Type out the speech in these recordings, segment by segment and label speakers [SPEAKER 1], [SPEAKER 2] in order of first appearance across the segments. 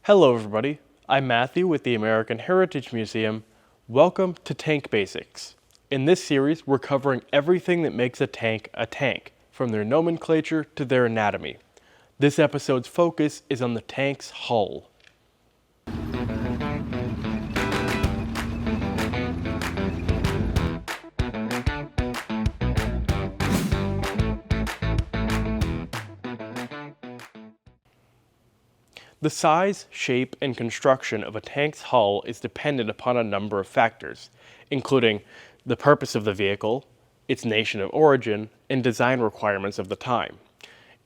[SPEAKER 1] Hello everybody, I'm Matthew with the American Heritage Museum. Welcome to Tank Basics. In this series, we're covering everything that makes a tank, from their nomenclature to their anatomy. This episode's focus is on the tank's hull. The size, shape, and construction of a tank's hull is dependent upon a number of factors, including the purpose of the vehicle, its nation of origin, and design requirements of the time.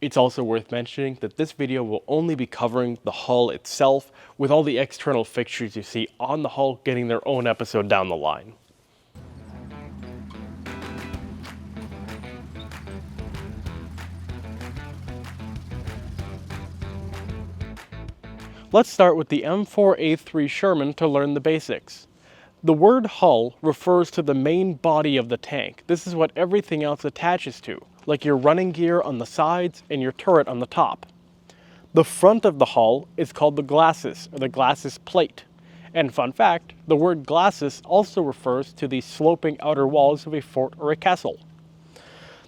[SPEAKER 1] It's also worth mentioning that this video will only be covering the hull itself, with all the external fixtures you see on the hull getting their own episode down the line. Let's start with the M4A3 Sherman to learn the basics. The word hull refers to the main body of the tank. This is what everything else attaches to, like your running gear on the sides and your turret on the top. The front of the hull is called the glacis, or the glacis plate. And fun fact, the word glacis also refers to the sloping outer walls of a fort or a castle.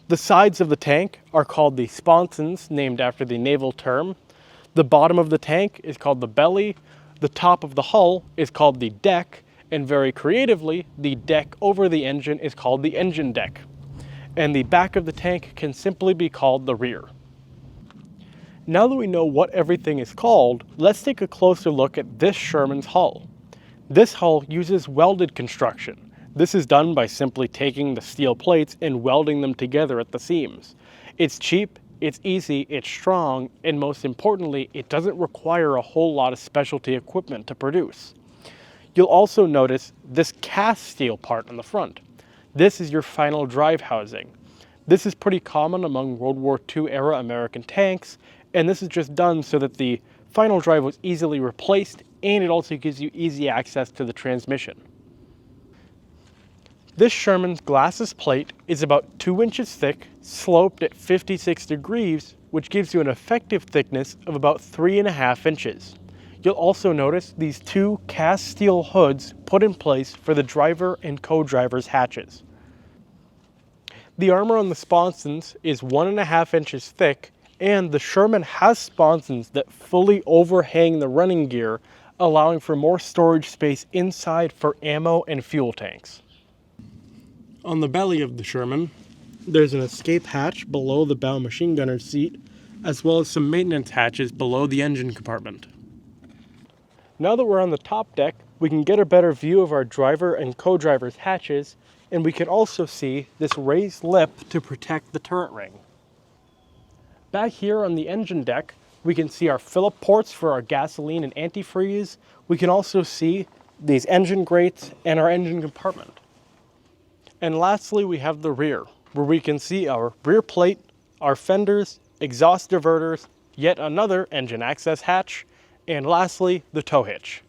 [SPEAKER 1] The sides of the tank are called the sponsons, named after the naval term. The bottom of the tank is called the belly, the top of the hull is called the deck, and very creatively, the deck over the engine is called the engine deck. And the back of the tank can simply be called the rear. Now that we know what everything is called, let's take a closer look at this Sherman's hull. This hull uses welded construction. This is done by simply taking the steel plates and welding them together at the seams. It's cheap, it's easy, it's strong, and most importantly, it doesn't require a whole lot of specialty equipment to produce. You'll also notice this cast steel part on the front. This is your final drive housing. This is pretty common among World War II era American tanks, and this is just done so that the final drive was easily replaced, and it also gives you easy access to the transmission. This Sherman's glacis plate is about 2 inches thick, sloped at 56 degrees, which gives you an effective thickness of about 3.5 inches. You'll also notice these two cast steel hoods put in place for the driver and co-driver's hatches. The armor on the sponsons is 1.5 inches thick, and the Sherman has sponsons that fully overhang the running gear, allowing for more storage space inside for ammo and fuel tanks. On the belly of the Sherman, there's an escape hatch below the bow machine gunner's seat, as well as some maintenance hatches below the engine compartment. Now that we're on the top deck, we can get a better view of our driver and co-driver's hatches, and we can also see this raised lip to protect the turret ring. Back here on the engine deck, we can see our fill-up ports for our gasoline and antifreeze. We can also see these engine grates and our engine compartment. And lastly, we have the rear, where we can see our rear plate, our fenders, exhaust diverters, yet another engine access hatch, and lastly, the tow hitch.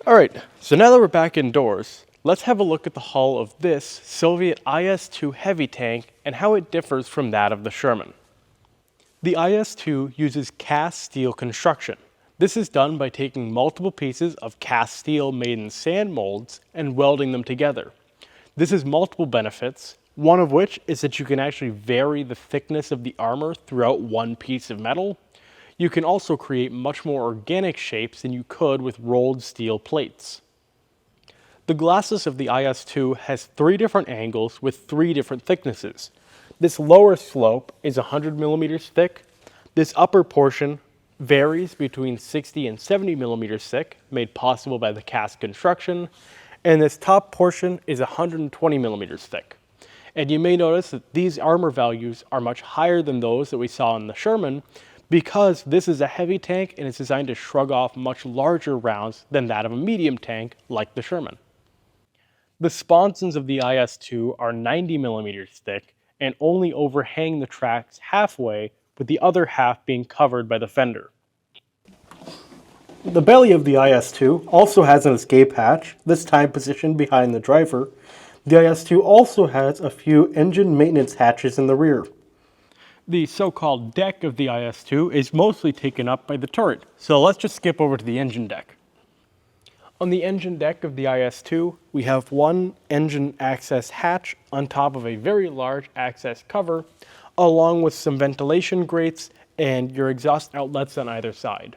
[SPEAKER 1] Alright, so now that we're back indoors, let's have a look at the hull of this Soviet IS2 heavy tank and how it differs from that of the Sherman. The IS2 uses cast steel construction. This is done by taking multiple pieces of cast steel made in sand molds and welding them together. This has multiple benefits, one of which is that you can actually vary the thickness of the armor throughout one piece of metal. You can also create much more organic shapes than you could with rolled steel plates. The glacis of the IS2 has 3 different angles with 3 different thicknesses. This lower slope is 100 millimeters thick. This upper portion varies between 60 and 70 millimeters thick, made possible by the cast construction. And this top portion is 120 millimeters thick. And you may notice that these armor values are much higher than those that we saw in the Sherman, because this is a heavy tank and it's designed to shrug off much larger rounds than that of a medium tank like the Sherman. The sponsons of the IS2 are 90 millimeters thick and only overhang the tracks halfway, with the other half being covered by the fender. The belly of the IS2 also has an escape hatch, this time positioned behind the driver. The IS-2 also has a few engine maintenance hatches in the rear. The so-called deck of the IS-2 is mostly taken up by the turret, so let's just skip over to the engine deck. On the engine deck of the IS-2, we have one engine access hatch on top of a very large access cover, along with some ventilation grates and your exhaust outlets on either side.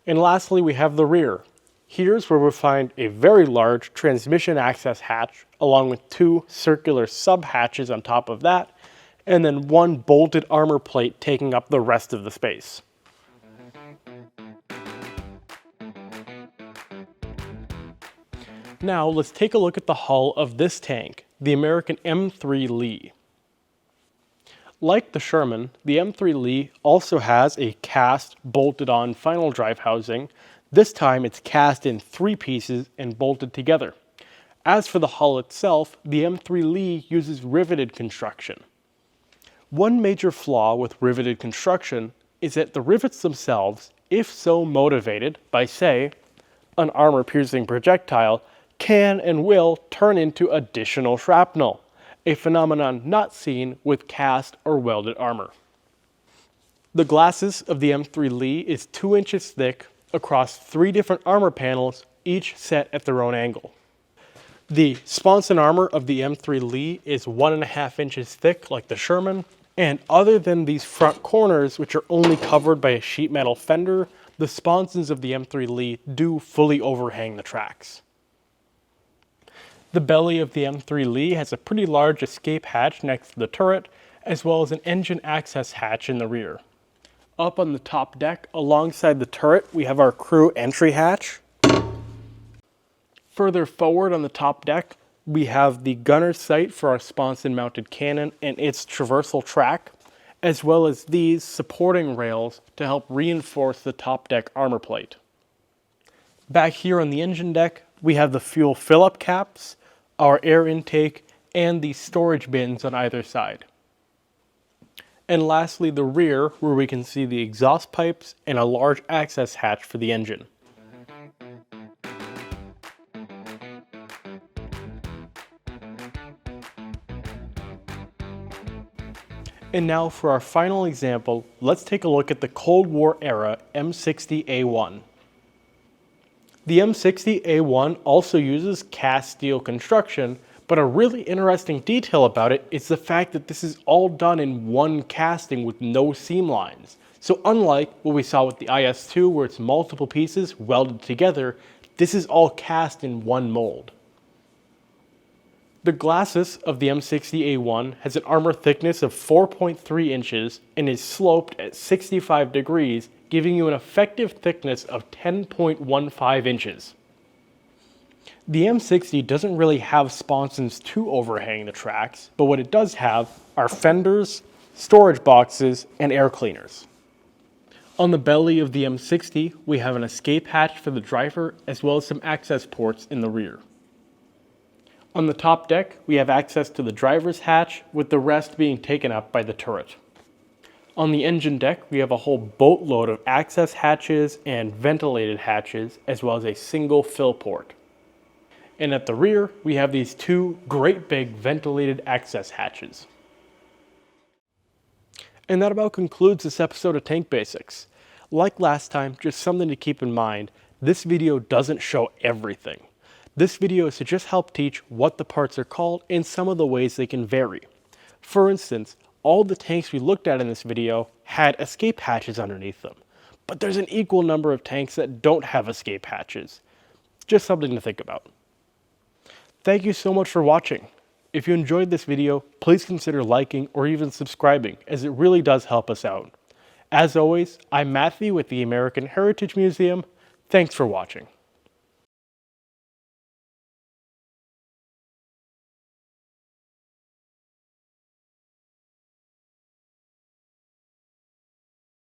[SPEAKER 1] And lastly, we have the rear. Here's where we'll find a very large transmission access hatch, along with two circular sub-hatches on top of that, and then one bolted armor plate taking up the rest of the space. Now let's take a look at the hull of this tank, the American M3 Lee. Like the Sherman, the M3 Lee also has a cast, bolted-on final drive housing. This time it's cast in 3 pieces and bolted together. As for the hull itself, the M3 Lee uses riveted construction. One major flaw with riveted construction is that the rivets themselves, if so motivated by, say, an armor-piercing projectile, can and will turn into additional shrapnel, a phenomenon not seen with cast or welded armor. The glacis of the M3 Lee is 2 inches thick across 3 different armor panels, each set at their own angle. The sponson armor of the M3 Lee is 1.5 inches thick like the Sherman, and other than these front corners, which are only covered by a sheet metal fender, the sponsons of the M3 Lee do fully overhang the tracks. The belly of the M3 Lee has a pretty large escape hatch next to the turret, as well as an engine access hatch in the rear. Up on the top deck, alongside the turret, we have our crew entry hatch. Further forward on the top deck, we have the gunner's sight for our sponson-mounted cannon and its traversal track, as well as these supporting rails to help reinforce the top deck armor plate. Back here on the engine deck, we have the fuel fill-up caps, our air intake, and the storage bins on either side. And lastly, the rear, where we can see the exhaust pipes and a large access hatch for the engine. And now for our final example, let's take a look at the Cold War era M60A1. The M60A1 also uses cast steel construction, but a really interesting detail about it is the fact that this is all done in one casting with no seam lines. So unlike what we saw with the IS2 where it's multiple pieces welded together, this is all cast in one mold. The glacis of the M60A1 has an armor thickness of 4.3 inches and is sloped at 65 degrees, giving you an effective thickness of 10.15 inches. The M60 doesn't really have sponsons to overhang the tracks, but what it does have are fenders, storage boxes, and air cleaners. On the belly of the M60, we have an escape hatch for the driver as well as some access ports in the rear. On the top deck, we have access to the driver's hatch, with the rest being taken up by the turret. On the engine deck, we have a whole boatload of access hatches and ventilated hatches, as well as a single fill port. And at the rear, we have these 2 great big ventilated access hatches. And that about concludes this episode of Tank Basics. Like last time, just something to keep in mind, this video doesn't show everything. This video is to just help teach what the parts are called and some of the ways they can vary. For instance, all the tanks we looked at in this video had escape hatches underneath them, but there's an equal number of tanks that don't have escape hatches. Just something to think about. Thank you so much for watching. If you enjoyed this video, please consider liking or even subscribing, as it really does help us out. As always, I'm Matthew with the American Heritage Museum. Thanks for watching.